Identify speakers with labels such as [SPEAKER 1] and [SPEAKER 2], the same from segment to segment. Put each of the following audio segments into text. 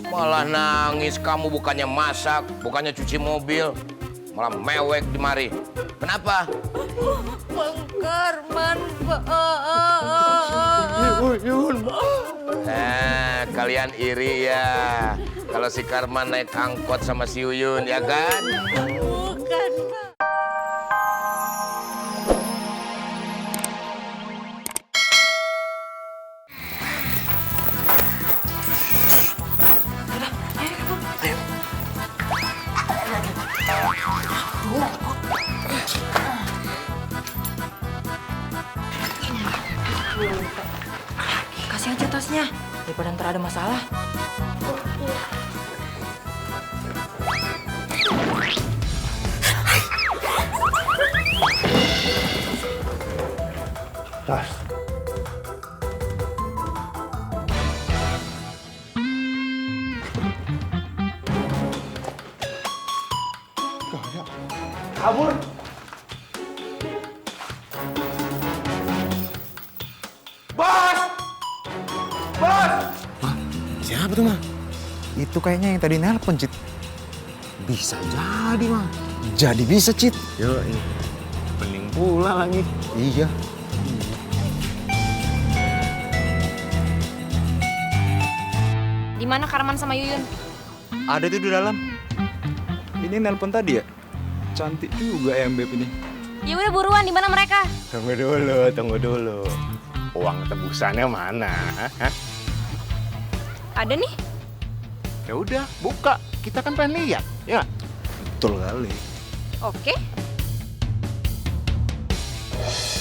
[SPEAKER 1] Malah nangis kamu, bukannya masak, bukannya cuci mobil, malah mewek di mari. Kenapa?
[SPEAKER 2] Mang Karman,
[SPEAKER 1] Kalian iri ya kalau si Karman naik angkot sama si Uyun, ya kan?
[SPEAKER 2] bukan, Pak.
[SPEAKER 3] Kasih aja tasnya, daripada ntar ada masalah.
[SPEAKER 4] Tas. Gak ada. Kabur. Bos! Bos!
[SPEAKER 5] Siapa tuh, Mang? Itu kayaknya yang tadi nelpon, Cit.
[SPEAKER 4] Bisa jadi, Mang.
[SPEAKER 5] Jadi bisa, Cit.
[SPEAKER 4] Yo, ini. Pening pula lagi.
[SPEAKER 5] Iya.
[SPEAKER 3] Di mana Karman sama Yuyun?
[SPEAKER 5] Ada tuh di dalam. Ini nelpon tadi ya? Cantik juga ya Beb ini.
[SPEAKER 3] Ya udah buruan, di mana mereka?
[SPEAKER 4] Tunggu dulu. Uang tebusannya mana? Hah?
[SPEAKER 3] Ada nih.
[SPEAKER 4] Ya udah, buka. Kita kan pengen lihat, ya.
[SPEAKER 5] Betul kali.
[SPEAKER 3] Oke.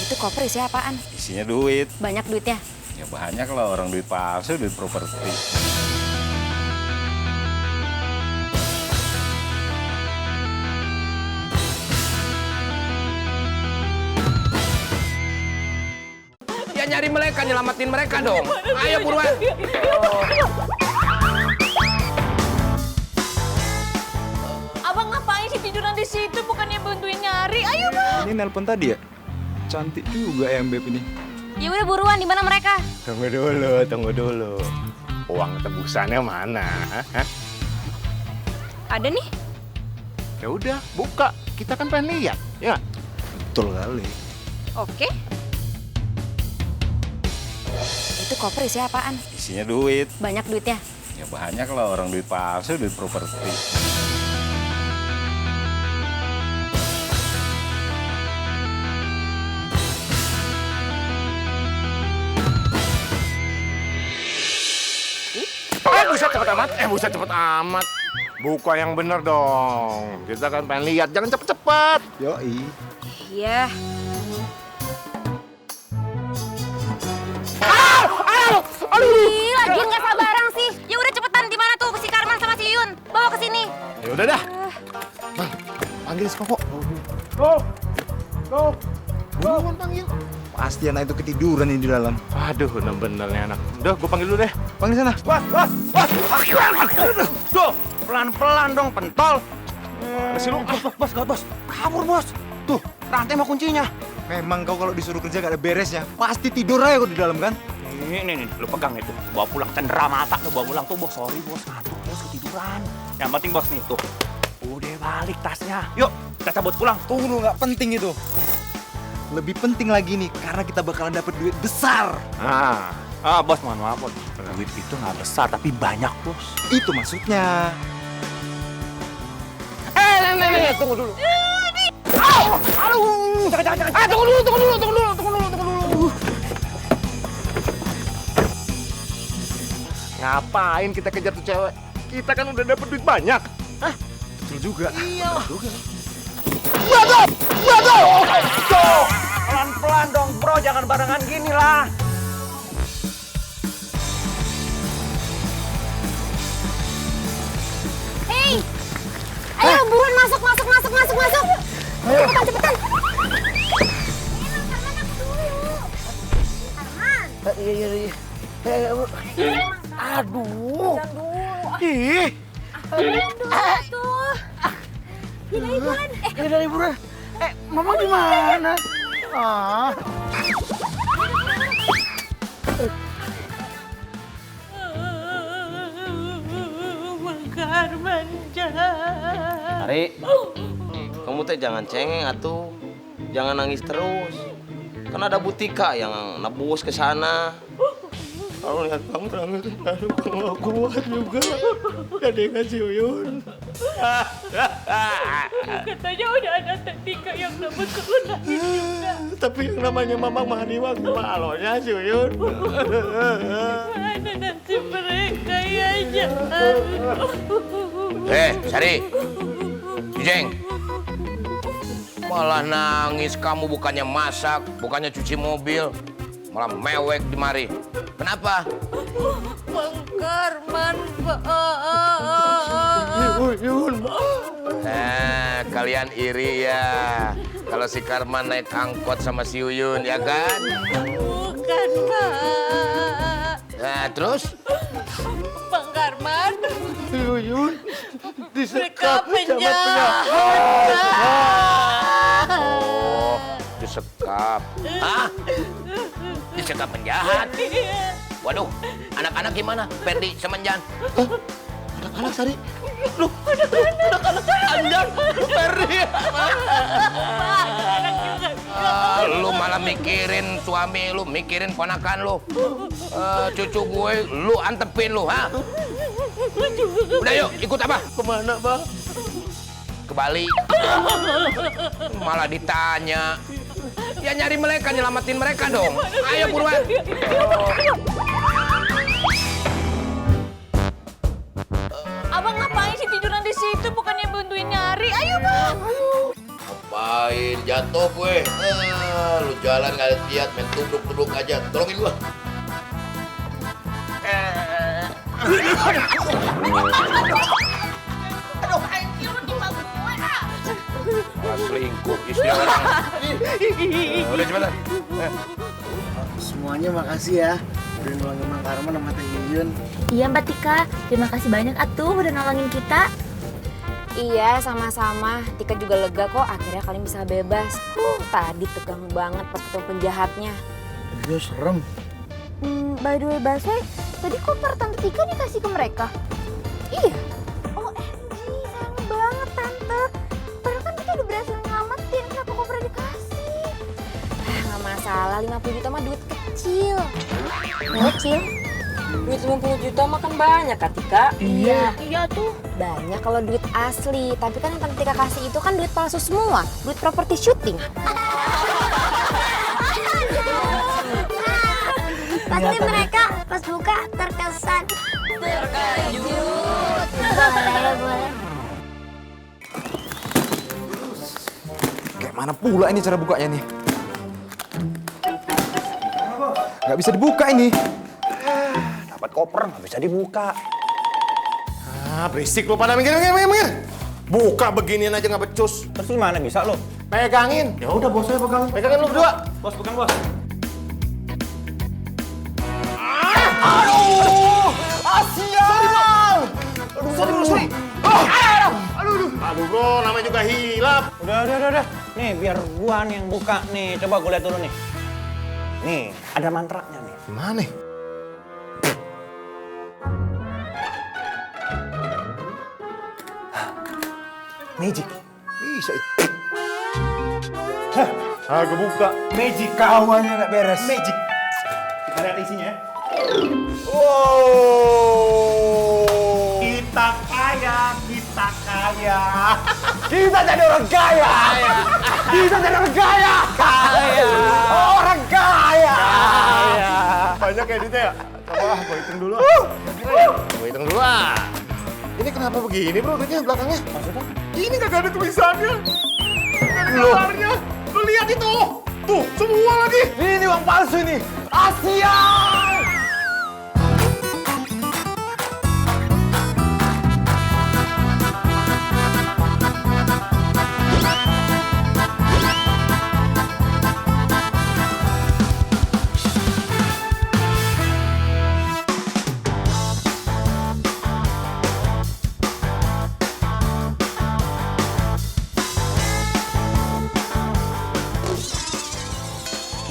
[SPEAKER 3] Itu koper isi apaan?
[SPEAKER 6] Isinya duit.
[SPEAKER 3] Banyak duitnya?
[SPEAKER 6] Ya banyak lah, orang duit palsu, duit properti.
[SPEAKER 1] Ya nyari mereka, nyelamatin mereka dong. Ayo buruan.
[SPEAKER 2] Abang ngapain sih tiduran di situ? Bukannya bantuin nyari. Ayo, Bang.
[SPEAKER 5] Ini nelpon tadi ya? Cantik juga ya Beb ini.
[SPEAKER 3] Ya udah buruan, di mana mereka?
[SPEAKER 4] Tunggu dulu. Uang tebusannya mana? Hah?
[SPEAKER 3] Ada nih.
[SPEAKER 4] Ya udah, buka. Kita kan pengen lihat, ya.
[SPEAKER 5] Betul kali.
[SPEAKER 3] Oke. Itu koper isi apaan?
[SPEAKER 6] Isinya duit.
[SPEAKER 3] Banyak duitnya?
[SPEAKER 6] Ya banyak lah, orang duit palsu, duit properti.
[SPEAKER 4] Buset cepet amat. Buka yang bener dong. Kita kan pengen lihat, jangan cepet-cepet.
[SPEAKER 5] Yoi.
[SPEAKER 3] Iya. Ih, lagi nggak sabaran sih. Ya udah cepetan, di mana tuh si Karman sama si Yun? Bawa ke sini.
[SPEAKER 4] Ya udah dah.
[SPEAKER 5] Panggil si Koko.
[SPEAKER 4] Go. Buruan panggil.
[SPEAKER 5] Pasti anak itu ketiduran ini di dalam.
[SPEAKER 4] Aduh, bener nih anak. Udah, gue panggil dulu deh.
[SPEAKER 5] Panggil sana.
[SPEAKER 4] Bos. Tuh, pelan-pelan dong, pentol. Masih lu, bos. Kabur, bos. Tuh, rantai mau kuncinya.
[SPEAKER 5] Memang kau kalau disuruh kerja gak ada beresnya. Pasti tidur aja kau di dalam kan?
[SPEAKER 7] Nih, lu pegang itu. Bawa pulang cendera mata, lu bawa pulang tuh, bos. Sorry, bos. Ngantuk, bos, ketiduran. Yang penting, bos, nih, tuh. Udah balik tasnya. Yuk, kita cabut pulang.
[SPEAKER 5] Tunggu, gak penting itu. Lebih penting lagi nih, karena kita bakalan dapet duit besar.
[SPEAKER 7] Bos, mohon maaf, bos. Duit itu nggak besar, tapi banyak, bos.
[SPEAKER 5] Itu maksudnya.
[SPEAKER 4] Nih, tunggu dulu. Aduh, jangan. Tunggu dulu. Ngapain kita kejar tuh cewek? Kita kan udah dapet duit banyak. Hah?
[SPEAKER 5] Betul juga.
[SPEAKER 4] Iya.
[SPEAKER 5] Betul juga.
[SPEAKER 7] Pelan-pelan dong, bro. Jangan barengan gini lah.
[SPEAKER 3] Hei, ayo buruan masuk. Ayo cepetan.
[SPEAKER 4] Iya. Aduh. Ih. Ini liburan. Mama di mana?
[SPEAKER 8] Sari, kamu teh jangan cengeng atuh. Jangan nangis terus. Kan ada Butika yang nebus ke sana. Kalau lihat kamu nangis, aduh nggak kuat juga. Gadengan si Uyun.
[SPEAKER 2] Katanya udah ada Tika yang nembus kalau nangis juga.
[SPEAKER 8] Tapi yang namanya Mamang Mahdi mah malonya si Uyun.
[SPEAKER 2] Mana nanti mereka ya jangan.
[SPEAKER 1] Sari. Jeng. Malah nangis kamu, bukannya masak, bukannya cuci mobil. Malah mewek di mari. Kenapa?
[SPEAKER 2] Bang Karman, Pak.
[SPEAKER 1] Kalian iri ya. Kalau si Karman naik angkot sama si Uyun, ya kan?
[SPEAKER 2] Bukan, Pak.
[SPEAKER 1] Nah, terus?
[SPEAKER 2] Bang Karman.
[SPEAKER 8] Si Uyun
[SPEAKER 2] Mereka penjahat.
[SPEAKER 1] Oh, disekap. Hah? Disekap penjahat? Waduh, anak-anak gimana? Ferdi, Semenjan?
[SPEAKER 8] anak-anak Sari. Loh, anak-anak Anjan, Ferdi.
[SPEAKER 1] Lu malah mikirin suami lu, mikirin ponakan lu. Cucu gue, lu antepin lu, ha? Udah yuk, ikut apa?
[SPEAKER 8] Kemana, Bang?
[SPEAKER 1] Ke Bali. Malah ditanya. Ya nyari mereka, nyelamatin mereka dong. Ayo buruan.
[SPEAKER 2] Abang ngapain sih tiduran di situ? Bukannya bantuin nyari. Ayo, Bang.
[SPEAKER 1] Ngapain? Jatuh gue. Lu jalan nggak lihat, main tubruk-tubruk aja. Tolongin gua.
[SPEAKER 2] Aduh, anjir lu timba gue.
[SPEAKER 1] Selingkuh istri orang. Udah cepetan.
[SPEAKER 9] Semuanya makasih ya udah nolongin Mang Karman sama Teh Yuyun.
[SPEAKER 3] Iya Mbak Tika, terima kasih banyak atuh udah nolongin kita.
[SPEAKER 10] Iya, sama-sama. Tika juga lega kok akhirnya kalian bisa bebas. Tadi tegang banget pas ketemu penjahatnya.
[SPEAKER 9] Iya serem.
[SPEAKER 3] By the way Baswe, tadi koper Tante Tika dikasih ke mereka?
[SPEAKER 10] Iya.
[SPEAKER 3] OMG, sayang banget Tante. Padahal kan kita udah berhasil nyelamatin, kenapa kopernya dikasih?
[SPEAKER 10] Nggak masalah, 50 juta mah duit kecil.
[SPEAKER 3] Kecil?
[SPEAKER 10] Duit 50 juta mah kan banyak Kak Tika.
[SPEAKER 3] Iya tuh.
[SPEAKER 10] Banyak kalau duit asli, tapi kan yang Tante Tika kasih itu kan duit palsu semua. Duit properti syuting.
[SPEAKER 3] Pasti mereka pas buka terkesan. Terkejut. Boleh.
[SPEAKER 5] Kayak mana pula ini cara bukanya nih? Nggak bisa dibuka ini.
[SPEAKER 4] Dapat koper nggak bisa dibuka. Berisik lu pada minggir. Buka beginian aja nggak becus.
[SPEAKER 7] Terus gimana bisa lo?
[SPEAKER 4] Pegangin. Ya udah bos saya pegang. Pegangin lu berdua.
[SPEAKER 7] Bos, pegang bos.
[SPEAKER 4] Sorry. Aduh bro, namanya juga hilap.
[SPEAKER 7] Udah. Nih, biar gua nih yang buka nih. Coba gua lihat dulu nih. Nih, ada mantranya nih.
[SPEAKER 4] Gimana?
[SPEAKER 7] Magic.
[SPEAKER 4] Bisa itu. Gue buka.
[SPEAKER 7] Magic kawannya nggak beres. Magic. Kita lihat isinya ya.
[SPEAKER 4] Wow.
[SPEAKER 7] Kita kaya. Kita jadi orang kaya. Kita jadi orang kaya. Orang kaya.
[SPEAKER 4] Banyak ya duitnya ya? Coba gue hitung dulu. Gue hitung dulu Ini kenapa begini bro duitnya belakangnya? Maksudnya? Ini kagak ada tulisannya. Gak ada gambarnya. Lu lihat itu. Tuh, semua lagi.
[SPEAKER 7] Ini uang palsu ini. Asia.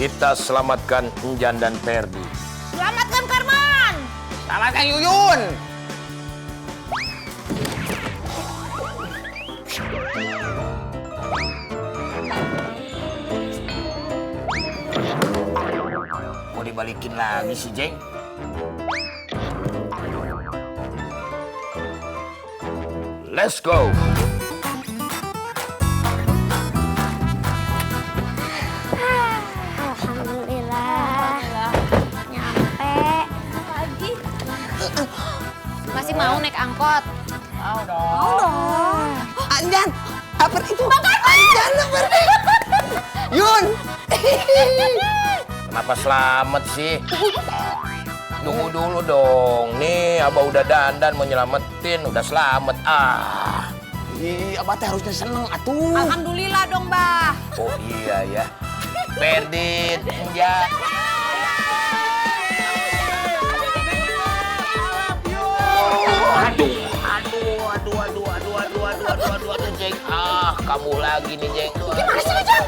[SPEAKER 1] Kita selamatkan Enjan dan Ferdi.
[SPEAKER 2] Selamatkan Karman.
[SPEAKER 8] Selamatkan Yuyun.
[SPEAKER 1] dibalikin lagi sih, Jeng? Let's go.
[SPEAKER 3] Alhamdulillah. Nyampe. Pagi. Masih mau naik angkot? Mau dong.
[SPEAKER 8] Anjan, apa itu? Anjan, apa itu? Yun.
[SPEAKER 1] Kenapa selamat sih? Tunggu dulu dong. Nih, Abah udah dandan mau nyelamatin, udah selamat.
[SPEAKER 8] Abah teh harusnya seneng atuh.
[SPEAKER 3] Alhamdulillah dong, Bah.
[SPEAKER 1] Oh iya ya. Perdit, ya. Aduh, Jeng. Kamu lagi nih, Jeng.
[SPEAKER 3] Gimana sih, Jeng?